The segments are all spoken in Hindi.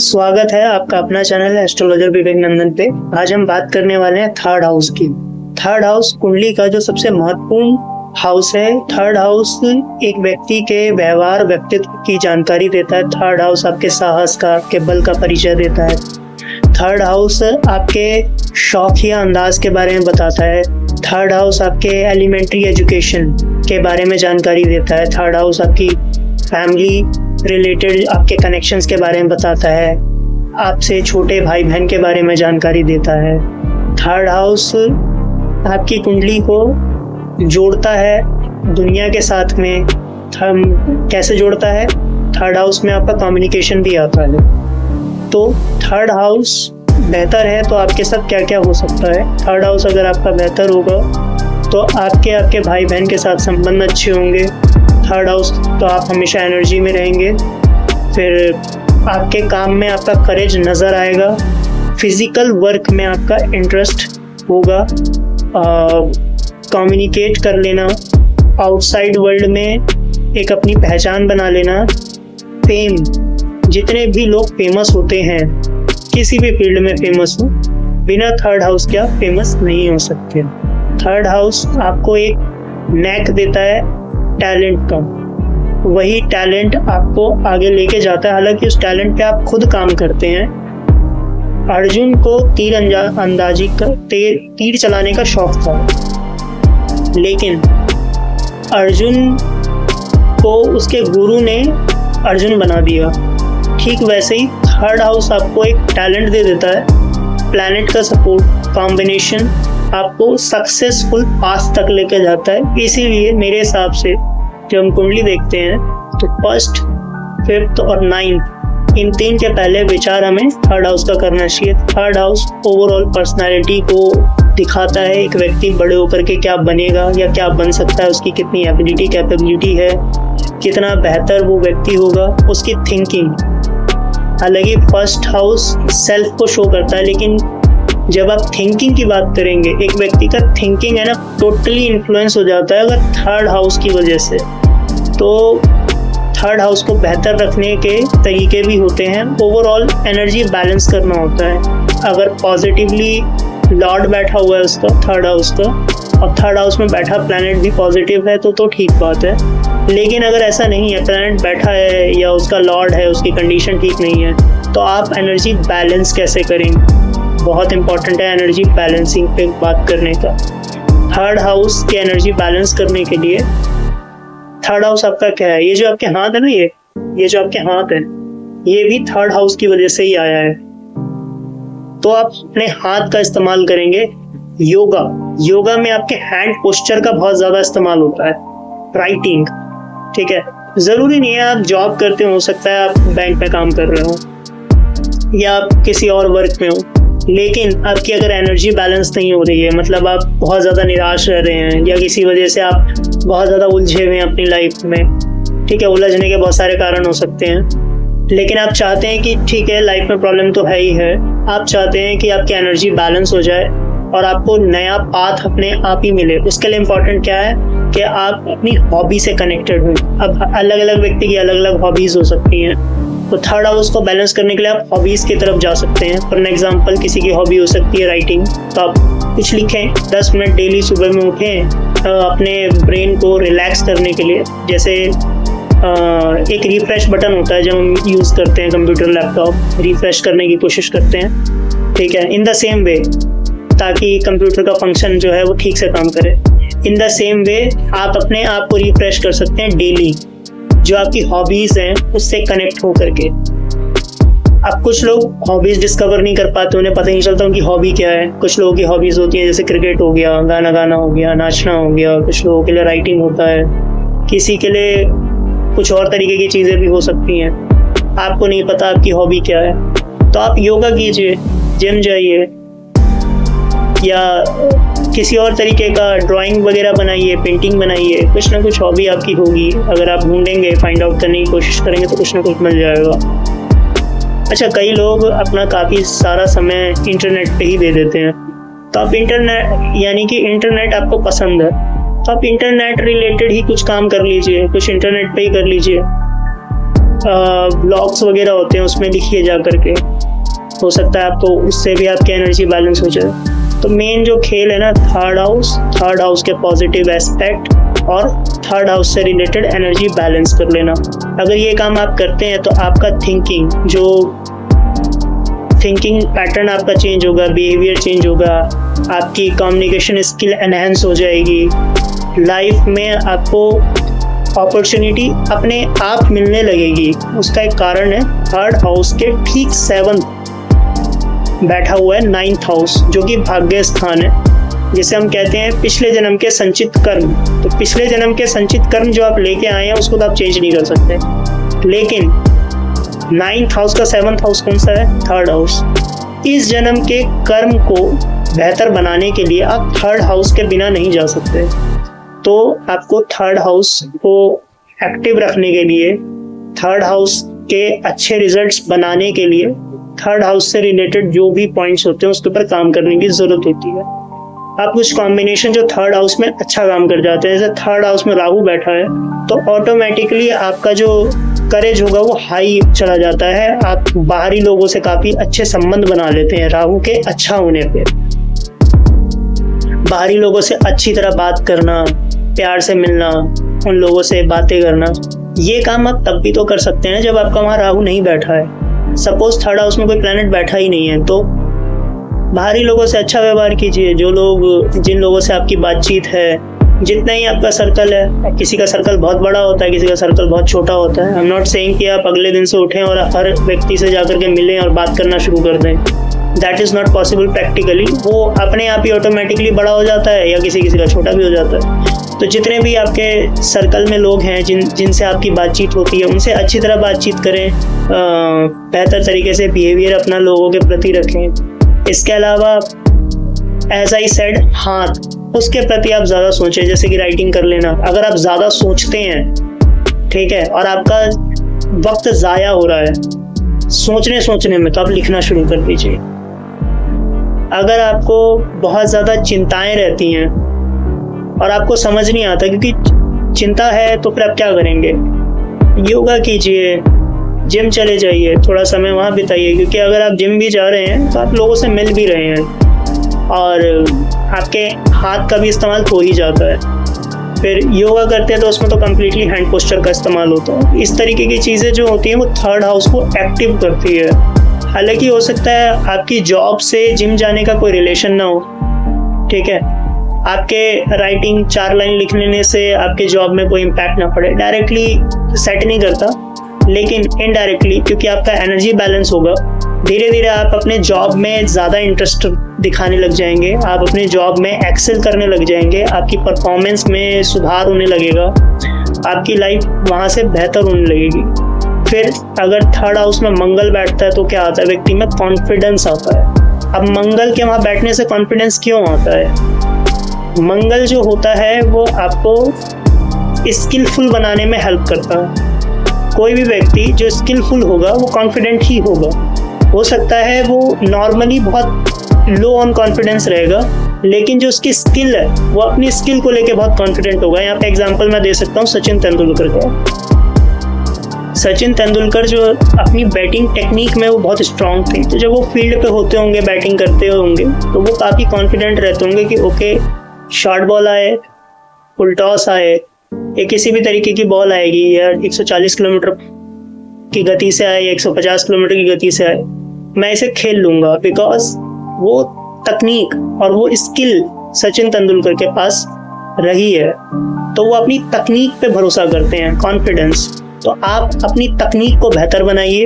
स्वागत है आपका अपना चैनल एस्ट्रोलॉजर विवेक नंदन पे। आज हम बात करने वाले हैं थर्ड हाउस की। थर्ड हाउस कुंडली का जो सबसे महत्वपूर्ण हाउस है। थर्ड हाउस एक व्यक्ति के व्यवहार व्यक्तित्व की जानकारी देता है। थर्ड हाउस आपके साहस का, आपके बल का परिचय देता है। थर्ड हाउस आपके शौकिया अंदाज के बारे में बताता है। थर्ड हाउस आपके एलिमेंट्री एजुकेशन के बारे में जानकारी देता है। थर्ड हाउस आपकी फैमिली रिलेटेड आपके कनेक्शंस के बारे में बताता है। आपसे छोटे भाई बहन के बारे में जानकारी देता है। थर्ड हाउस आपकी कुंडली को जोड़ता है दुनिया के साथ में। हम कैसे जोड़ता है? थर्ड हाउस में आपका कम्युनिकेशन भी आता है। तो थर्ड हाउस बेहतर है तो आपके साथ क्या क्या हो सकता है। थर्ड हाउस अगर आपका बेहतर होगा तो आपके भाई बहन के साथ संबंध अच्छे होंगे। थर्ड हाउस तो आप हमेशा एनर्जी में रहेंगे। फिर आपके काम में आपका करेज नज़र आएगा। फिजिकल वर्क में आपका इंटरेस्ट होगा। कम्युनिकेट कर लेना, आउटसाइड वर्ल्ड में एक अपनी पहचान बना लेना। फेम, जितने भी लोग फेमस होते हैं, किसी भी फील्ड में फेमस हो, बिना थर्ड हाउस के आप फेमस नहीं हो सकते। थर्ड हाउस आपको एक नैक देता है टैलेंट का। वही टैलेंट आपको आगे लेके जाता है। हालांकि उस टैलेंट पे आप खुद काम करते हैं। अर्जुन को तीर चलाने का शौक था, लेकिन अर्जुन को उसके गुरु ने अर्जुन बना दिया। ठीक वैसे ही थर्ड हाउस आपको एक टैलेंट दे देता है। प्लैनेट का सपोर्ट कॉम्बिनेशन आपको सक्सेसफुल पास तक लेके जाता है। इसीलिए मेरे हिसाब से जब हम कुंडली देखते हैं तो फर्स्ट, फिफ्थ और नाइन्थ, इन तीन के पहले विचार हमें थर्ड हाउस का करना चाहिए। थर्ड हाउस ओवरऑल पर्सनालिटी को दिखाता है। एक व्यक्ति बड़े होकर के क्या बनेगा या क्या बन सकता है, उसकी कितनी एबिलिटी कैपेबिलिटी है, कितना बेहतर वो व्यक्ति होगा, उसकी थिंकिंग। हालांकि फर्स्ट हाउस सेल्फ को शो करता है, लेकिन जब आप थिंकिंग की बात करेंगे, एक व्यक्ति का थिंकिंग है ना टोटली इन्फ्लुएंस हो जाता है अगर थर्ड हाउस की वजह से। तो थर्ड हाउस को बेहतर रखने के तरीके भी होते हैं। ओवरऑल एनर्जी बैलेंस करना होता है। अगर पॉजिटिवली लॉर्ड बैठा हुआ है उसका थर्ड हाउस का, और थर्ड हाउस में बैठा प्लैनेट भी पॉजिटिव है तो ठीक बात है। लेकिन अगर ऐसा नहीं है, प्लैनेट बैठा है या उसका लॉर्ड है, उसकी कंडीशन ठीक नहीं है, तो आप एनर्जी बैलेंस कैसे करेंगे? बहुत इंपॉर्टेंट है एनर्जी बैलेंसिंग पे बात करने का। थर्ड हाउस की एनर्जी बैलेंस करने के लिए थर्ड हाउस आपका क्या है? ये जो आपके हाथ है ना, ये जो आपके हाथ है, ये भी थर्ड हाउस की वजह से ही आया है। तो आप अपने हाथ का इस्तेमाल करेंगे। योगा में आपके हैंड पोस्चर का बहुत ज्यादा इस्तेमाल होता है। राइटिंग, ठीक है, जरूरी नहीं है आप जॉब करते हो सकता है आप बैंक में काम कर रहे हो या आप किसी और वर्क में हो, लेकिन आपकी अगर एनर्जी बैलेंस नहीं हो रही है, मतलब आप बहुत ज़्यादा निराश रह रहे हैं या किसी वजह से आप बहुत ज़्यादा उलझे हुए हैं अपनी लाइफ में, ठीक है, उलझने के बहुत सारे कारण हो सकते हैं, लेकिन आप चाहते हैं कि ठीक है लाइफ में प्रॉब्लम तो है ही है, आप चाहते हैं कि आपकी एनर्जी बैलेंस हो जाए और आपको नया पाथ अपने आप ही मिले। उसके लिए इम्पोर्टेंट क्या है कि आप अपनी हॉबी से कनेक्टेड हो। अब अलग अलग व्यक्ति की अलग अलग हॉबीज़ हो सकती हैं, तो थर्ड हाउस को बैलेंस करने के लिए आप हॉबीज़ की तरफ जा सकते हैं। फॉर एग्जांपल किसी की हॉबी हो सकती है राइटिंग, तो आप कुछ लिखें 10 मिनट डेली सुबह में उठें अपने ब्रेन को रिलैक्स करने के लिए। जैसे एक रिफ्रेश बटन होता है जब हम यूज़ करते हैं कंप्यूटर लैपटॉप, रिफ्रेश करने की कोशिश करते हैं, ठीक है, इन द सेम वे, ताकि कंप्यूटर का फंक्शन जो है वो ठीक से काम करे। इन द सेम वे आप अपने आप को रिफ्रेश कर सकते हैं डेली, जो आपकी हॉबीज़ हैं उससे कनेक्ट हो करके। अब कुछ लोग हॉबीज़ डिस्कवर नहीं कर पाते, उन्हें पता नहीं चलता उनकी हॉबी क्या है। कुछ लोगों की हॉबीज़ होती हैं जैसे क्रिकेट हो गया, गाना गाना हो गया, नाचना हो गया, कुछ लोगों के लिए राइटिंग होता है, किसी के लिए कुछ और तरीके की चीज़ें भी हो सकती हैं। आपको नहीं पता आपकी हॉबी क्या है, तो आप योगा कीजिए, जिम जाइए, या किसी और तरीके का ड्राइंग वगैरह बनाइए, पेंटिंग बनाइए। कुछ ना कुछ हॉबी आपकी होगी, अगर आप ढूंढेंगे, फाइंड आउट करने की कोशिश करेंगे तो कुछ ना कुछ मिल जाएगा। अच्छा, कई लोग अपना काफ़ी सारा समय इंटरनेट पे ही दे देते हैं, तो आप इंटरनेट, यानी कि इंटरनेट आपको पसंद है तो आप इंटरनेट रिलेटेड ही कुछ काम कर लीजिए, कुछ इंटरनेट पे ही कर लीजिए। ब्लॉग्स वगैरह होते हैं उसमें लिखिए जा करके, हो सकता है आपको उससे भी आपकी एनर्जी बैलेंस हो जाए। तो मेन जो खेल है ना, थर्ड हाउस के पॉजिटिव एस्पेक्ट और थर्ड हाउस से रिलेटेड एनर्जी बैलेंस कर लेना। अगर ये काम आप करते हैं तो आपका थिंकिंग पैटर्न आपका चेंज होगा, बिहेवियर चेंज होगा, आपकी कम्युनिकेशन स्किल एनहेंस हो जाएगी, लाइफ में आपको अपॉर्चुनिटी अपने आप मिलने लगेगी। उसका एक कारण है थर्ड हाउस के ठीक 7th बैठा हुआ है 9th हाउस, जो कि भाग्य स्थान है, जिसे हम कहते हैं पिछले जन्म के संचित कर्म। तो पिछले जन्म के संचित कर्म जो आप लेके आए हैं उसको तो आप चेंज नहीं कर सकते, लेकिन 9th हाउस का 7th हाउस कौन सा है? Third house. इस जन्म के कर्म को बेहतर बनाने के लिए आप थर्ड हाउस के बिना नहीं जा सकते। तो आपको थर्ड हाउस को एक्टिव रखने के लिए, थर्ड हाउस के अच्छे रिजल्ट्स बनाने के लिए, थर्ड हाउस से रिलेटेड जो भी पॉइंट्स होते हैं उसके ऊपर काम करने की ज़रूरत होती है। आप कुछ कॉम्बिनेशन जो थर्ड हाउस में अच्छा काम कर जाते हैं, जैसे थर्ड हाउस में राहु बैठा है तो ऑटोमेटिकली आपका जो करेज होगा वो हाई चला जाता है। आप बाहरी लोगों से काफ़ी अच्छे संबंध बना लेते हैं राहु के अच्छा होने पे। बाहरी लोगों से अच्छी तरह बात करना, प्यार से मिलना, उन लोगों से बातें करना, ये काम आप तब भी तो कर सकते हैं जब आपका वहाँ राहु नहीं बैठा है। सपोज थर्ड हाउस में कोई प्लैनेट बैठा ही नहीं है तो बाहरी लोगों से अच्छा व्यवहार कीजिए। जिन लोगों से आपकी बातचीत है, जितना ही आपका सर्कल है, किसी का सर्कल बहुत बड़ा होता है, किसी का सर्कल बहुत छोटा होता है। आई एम नॉट सेइंग कि आप अगले दिन से उठें और हर व्यक्ति से जाकर के मिलें और बात करना शुरू कर दें। That is not possible practically. वो अपने आप ही ऑटोमेटिकली बड़ा हो जाता है या किसी का छोटा भी हो जाता है। तो जितने भी आपके सर्कल में लोग हैं जिनसे आपकी बातचीत होती है, उनसे अच्छी तरह बातचीत करें, बेहतर तरीके से बिहेवियर अपना लोगों के प्रति रखें। इसके अलावा एज आई सेड, हाथ, उसके प्रति आप ज़्यादा सोचें, जैसे कि राइटिंग कर लेना। अगर आप ज़्यादा सोचते हैं, ठीक है, और आपका वक्त ज़ाया हो रहा है सोचने में, तो आप लिखना शुरू कर दीजिए। अगर आपको बहुत ज़्यादा चिंताएं रहती हैं और आपको समझ नहीं आता, क्योंकि चिंता है तो फिर आप क्या करेंगे? योगा कीजिए, जिम चले जाइए, थोड़ा समय वहाँ बिताइए, क्योंकि अगर आप जिम भी जा रहे हैं तो आप लोगों से मिल भी रहे हैं और आपके हाथ का भी इस्तेमाल हो ही जाता है। फिर योगा करते हैं तो उसमें तो कम्प्लीटली हैंड पोस्चर का इस्तेमाल होता है। इस तरीके की चीज़ें जो होती हैं वो थर्ड हाउस को एक्टिव करती है। हालांकि हो सकता है आपकी जॉब से जिम जाने का कोई रिलेशन ना हो, ठीक है, आपके राइटिंग 4 लाइन लिख लेने से आपके जॉब में कोई इम्पैक्ट ना पड़े, डायरेक्टली सेट नहीं करता, लेकिन इनडायरेक्टली, क्योंकि आपका एनर्जी बैलेंस होगा, धीरे धीरे आप अपने जॉब में ज़्यादा इंटरेस्ट दिखाने लग जाएंगे, आप अपने जॉब में एक्सेल करने लग जाएंगे, आपकी परफॉर्मेंस में सुधार होने लगेगा, आपकी लाइफ वहाँ से बेहतर होने लगेगी। फिर अगर थर्ड हाउस में मंगल बैठता है तो क्या आता है? व्यक्ति में कॉन्फिडेंस आता है। अब मंगल के वहाँ बैठने से कॉन्फिडेंस क्यों आता है? मंगल जो होता है वो आपको स्किलफुल बनाने में हेल्प करता है। कोई भी व्यक्ति जो स्किलफुल होगा वो कॉन्फिडेंट ही होगा। हो सकता है वो नॉर्मली बहुत लो ऑन कॉन्फिडेंस रहेगा, लेकिन जो उसकी स्किल है वो अपनी स्किल को लेके बहुत कॉन्फिडेंट होगा। यहाँ पे एग्जांपल मैं दे सकता हूँ सचिन तेंदुलकर का। सचिन तेंदुलकर जो अपनी बैटिंग टेक्निक में वो बहुत स्ट्रांग थे, तो जब वो फील्ड पे होते होंगे, बैटिंग करते होंगे, तो वो काफ़ी कॉन्फिडेंट रहते होंगे कि ओके, शॉर्ट बॉल आए, फुल टॉस आए, या किसी भी तरीके की बॉल आएगी, या 140 किलोमीटर की गति से आए या 150 किलोमीटर की गति से आए, मैं इसे खेल लूँगा, बिकॉज वो तकनीक और वो स्किल सचिन तेंदुलकर के पास रही है। तो वो अपनी तकनीक पे भरोसा करते हैं, कॉन्फिडेंस। तो आप अपनी तकनीक को बेहतर बनाइए।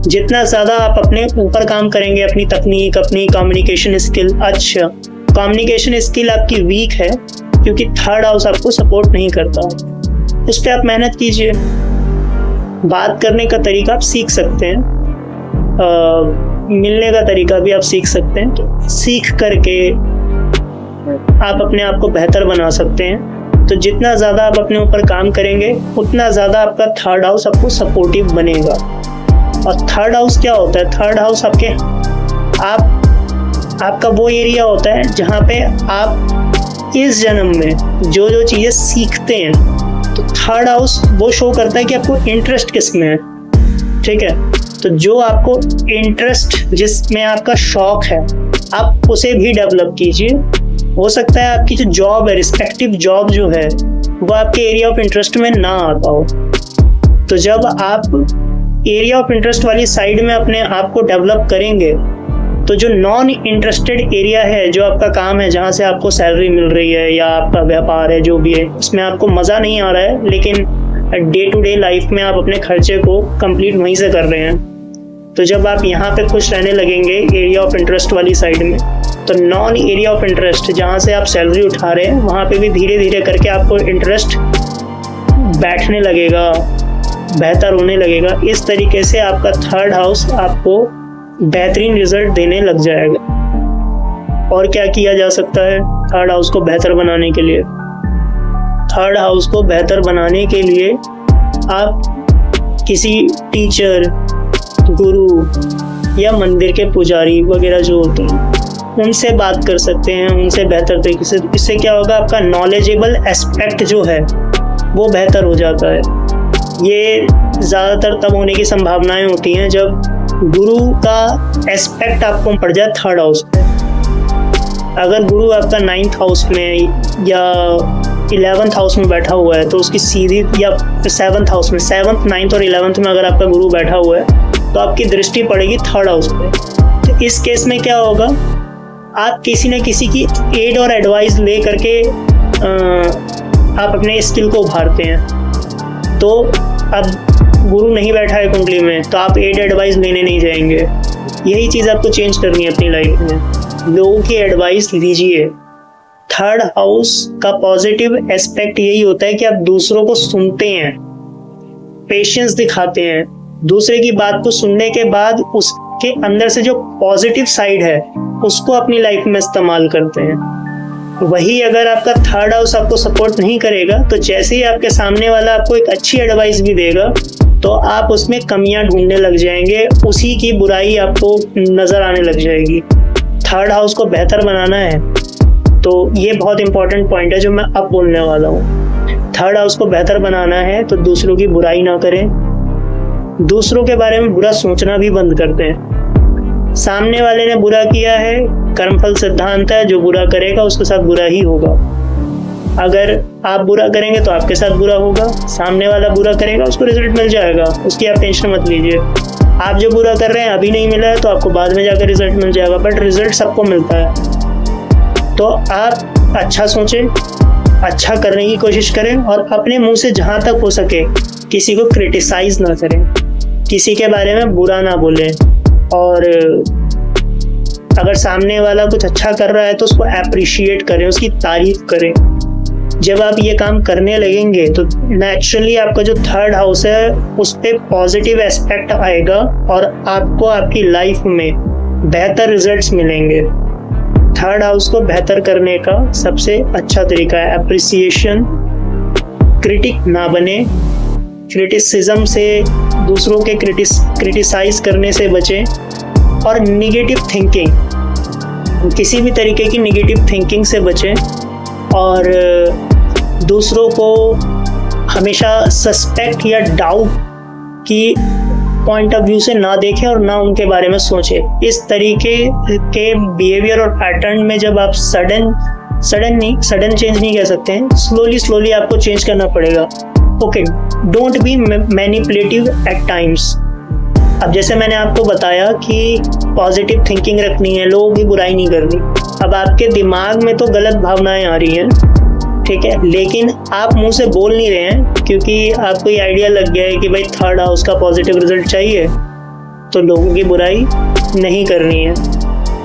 जितना ज़्यादा आप अपने ऊपर काम करेंगे, अपनी तकनीक, अपनी कम्युनिकेशन स्किल, अच्छा कम्युनिकेशन स्किल आपकी वीक है क्योंकि थर्ड हाउस आपको सपोर्ट नहीं करता, उस पर आप मेहनत कीजिए। बात करने का तरीका आप सीख सकते हैं, मिलने का तरीका भी आप सीख सकते हैं। तो सीख करके आप अपने आप को बेहतर बना सकते हैं। तो जितना ज़्यादा आप अपने ऊपर काम करेंगे उतना ज़्यादा आपका थर्ड हाउस आपको सपोर्टिव बनेगा। और थर्ड हाउस क्या होता है? थर्ड हाउस आपका वो एरिया होता है जहाँ पे आप इस जन्म में जो चीज़ें सीखते हैं। तो थर्ड हाउस वो शो करता है कि आपको इंटरेस्ट किस में है। ठीक है। तो जो आपको इंटरेस्ट, जिसमें आपका शौक है, आप उसे भी डेवलप कीजिए। हो सकता है आपकी जो जॉब है, रिस्पेक्टिव जॉब जो है, वो आपके एरिया ऑफ इंटरेस्ट में ना आता हो। तो जब आप एरिया ऑफ इंटरेस्ट वाली साइड में अपने आप को डेवलप करेंगे, तो जो नॉन इंटरेस्टेड एरिया है, जो आपका काम है, जहाँ से आपको सैलरी मिल रही है या आपका व्यापार है, जो भी है, उसमें आपको मज़ा नहीं आ रहा है, लेकिन डे टू डे लाइफ में आप अपने खर्चे को कंप्लीट वहीं से कर रहे हैं, तो जब आप यहाँ पे खुश रहने लगेंगे एरिया ऑफ इंटरेस्ट वाली साइड में, तो नॉन एरिया ऑफ इंटरेस्ट जहाँ से आप सैलरी उठा रहे हैं, वहाँ पे भी धीरे धीरे करके आपको इंटरेस्ट बैठने लगेगा, बेहतर होने लगेगा। इस तरीके से आपका थर्ड हाउस आपको बेहतरीन रिजल्ट देने लग जाएगा। और क्या किया जा सकता है थर्ड हाउस को बेहतर बनाने के लिए? थर्ड हाउस को बेहतर बनाने के लिए आप किसी टीचर, गुरु या मंदिर के पुजारी वगैरह जो होते हैं, उनसे बात कर सकते हैं, उनसे बेहतर तरीके से। इससे क्या होगा, आपका नॉलेजेबल एस्पेक्ट जो है वो बेहतर हो जाता है। ये ज़्यादातर तब होने की संभावनाएं होती हैं जब गुरु का एस्पेक्ट आपको पड़ जाए थर्ड हाउस पे। अगर गुरु आपका 9th हाउस में या 11th हाउस में बैठा हुआ है, तो उसकी सीधी, या 7th हाउस में, 7th, 9th और 11th में अगर आपका गुरु बैठा हुआ है, तो आपकी दृष्टि पड़ेगी थर्ड हाउस पे। तो इस केस में क्या होगा, आप किसी न किसी की एड और एडवाइस ले करके आप अपने स्किल को उभारते हैं। तो अब गुरु नहीं बैठा है कुंडली में, तो आप एड एडवाइस लेने नहीं जाएंगे। यही चीज़ आपको चेंज करनी है अपनी लाइफ में। लोगों की एडवाइस लीजिए। थर्ड हाउस का पॉजिटिव एस्पेक्ट यही होता है कि आप दूसरों को सुनते हैं, पेशेंस दिखाते हैं, दूसरे की बात को सुनने के बाद उसके अंदर से जो पॉजिटिव साइड है उसको अपनी लाइफ में इस्तेमाल करते हैं। वही अगर आपका थर्ड हाउस आपको सपोर्ट नहीं करेगा, तो जैसे ही आपके सामने वाला आपको एक अच्छी एडवाइस भी देगा, तो आप उसमें कमियां ढूंढने लग जाएंगे, उसी की बुराई आपको नज़र आने लग जाएगी। थर्ड हाउस को बेहतर बनाना है, तो ये बहुत इंपॉर्टेंट पॉइंट है जो मैं अब बोलने वाला हूँ। थर्ड हाउस को बेहतर बनाना है तो दूसरों की बुराई ना करें, दूसरों के बारे में बुरा सोचना भी बंद कर दें। सामने वाले ने बुरा किया है, कर्मफल सिद्धांत है, जो बुरा करेगा उसके साथ बुरा ही होगा। अगर आप बुरा करेंगे तो आपके साथ बुरा होगा, सामने वाला बुरा करेगा उसको रिजल्ट मिल जाएगा, उसकी आप टेंशन मत लीजिए। आप जो बुरा कर रहे हैं अभी नहीं मिला है तो आपको बाद में जाकर रिजल्ट मिल जाएगा, बट रिजल्ट सबको मिलता है। तो आप अच्छा सोचें, अच्छा करने की कोशिश करें, और अपने मुंह से जहाँ तक हो सके किसी को क्रिटिसाइज ना करें, किसी के बारे में बुरा ना बोलें, और अगर सामने वाला कुछ अच्छा कर रहा है तो उसको अप्रिशिएट करें, उसकी तारीफ करें। जब आप ये काम करने लगेंगे तो नेचुरली आपका जो थर्ड हाउस है उस पर पॉजिटिव एस्पेक्ट आएगा और आपको आपकी लाइफ में बेहतर रिजल्ट्स मिलेंगे। थर्ड हाउस को बेहतर करने का सबसे अच्छा तरीका है अप्रिसिएशन। क्रिटिक ना बने, क्रिटिसिज्म से, दूसरों के क्रिटिसाइज करने से बचें, और निगेटिव थिंकिंग, किसी भी तरीके की निगेटिव थिंकिंग से बचें, और दूसरों को हमेशा सस्पेक्ट या डाउट की पॉइंट ऑफ व्यू से ना देखें और ना उनके बारे में सोचें। इस तरीके के बिहेवियर और पैटर्न में जब आप सडन चेंज नहीं कह सकते हैं, स्लोली आपको चेंज करना पड़ेगा। Okay, don't be manipulative at times. अब जैसे मैंने आपको बताया कि पॉजिटिव थिंकिंग रखनी है, लोगों की बुराई नहीं करनी। अब आपके दिमाग में तो गलत भावनाएं आ रही हैं, ठीक है, लेकिन आप मुंह से बोल नहीं रहे हैं क्योंकि आपको ये आइडिया लग गया है कि भाई थर्ड हाउस का पॉजिटिव रिजल्ट चाहिए, तो लोगों की बुराई नहीं करनी है।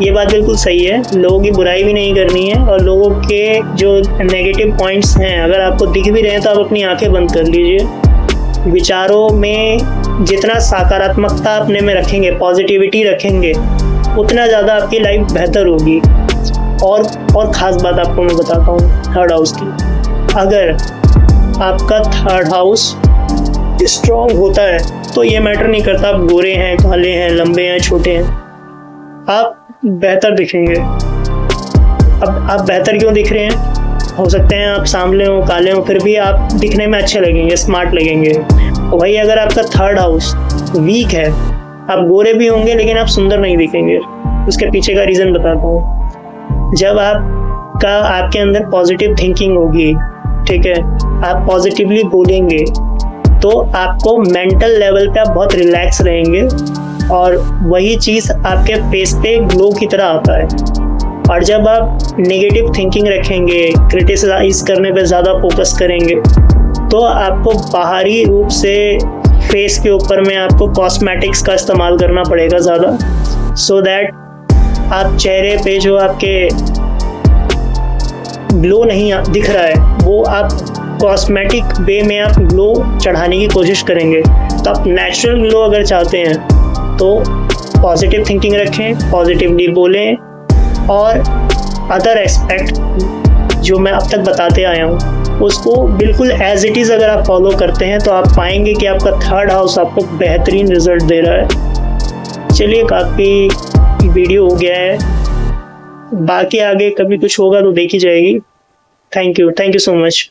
ये बात बिल्कुल सही है, लोगों की बुराई भी नहीं करनी है, और लोगों के जो नेगेटिव पॉइंट्स हैं अगर आपको दिख भी रहे हैं तो आप अपनी आंखें बंद कर लीजिए। विचारों में जितना सकारात्मकता अपने में रखेंगे, पॉजिटिविटी रखेंगे, उतना ज़्यादा आपकी लाइफ बेहतर होगी। और ख़ास बात आपको मैं बताता हूँ थर्ड हाउस की, अगर आपका थर्ड हाउस स्ट्रॉन्ग होता है तो ये मैटर नहीं करता आप गोरे हैं, काले हैं, लंबे हैं, छोटे हैं, आप बेहतर दिखेंगे। अब आप बेहतर क्यों दिख रहे हैं? हो सकते हैं आप सांवले हो, काले हो, फिर भी आप दिखने में अच्छे लगेंगे, स्मार्ट लगेंगे। वही अगर आपका थर्ड हाउस वीक है, आप गोरे भी होंगे लेकिन आप सुंदर नहीं दिखेंगे। उसके पीछे का रीज़न बताता हूँ। जब आपके अंदर पॉजिटिव थिंकिंग होगी, ठीक है, आप पॉजिटिवली बोलेंगे, तो आपको मेंटल लेवल पे आप बहुत रिलैक्स रहेंगे और वही चीज़ आपके फेस पे ग्लो की तरह आता है। और जब आप नेगेटिव थिंकिंग रखेंगे, क्रिटिसाइज करने पे ज़्यादा फोकस करेंगे, तो आपको बाहरी रूप से फेस के ऊपर में आपको कॉस्मेटिक्स का इस्तेमाल करना पड़ेगा ज़्यादा, सो दैट आप चेहरे पे जो आपके ग्लो नहीं दिख रहा है वो आप कॉस्मेटिक वे में आप ग्लो चढ़ाने की कोशिश करेंगे। तो आप नेचुरल ग्लो अगर चाहते हैं तो पॉजिटिव थिंकिंग रखें, पॉजिटिवली बोलें, और अदर एस्पेक्ट जो मैं अब तक बताते आया हूँ उसको बिल्कुल एज इट इज़ अगर आप फॉलो करते हैं तो आप पाएंगे कि आपका थर्ड हाउस आपको बेहतरीन रिजल्ट दे रहा है। चलिए, काफ़ी वीडियो हो गया है, बाकी आगे कभी कुछ होगा तो देखी जाएगी। Thank you so much.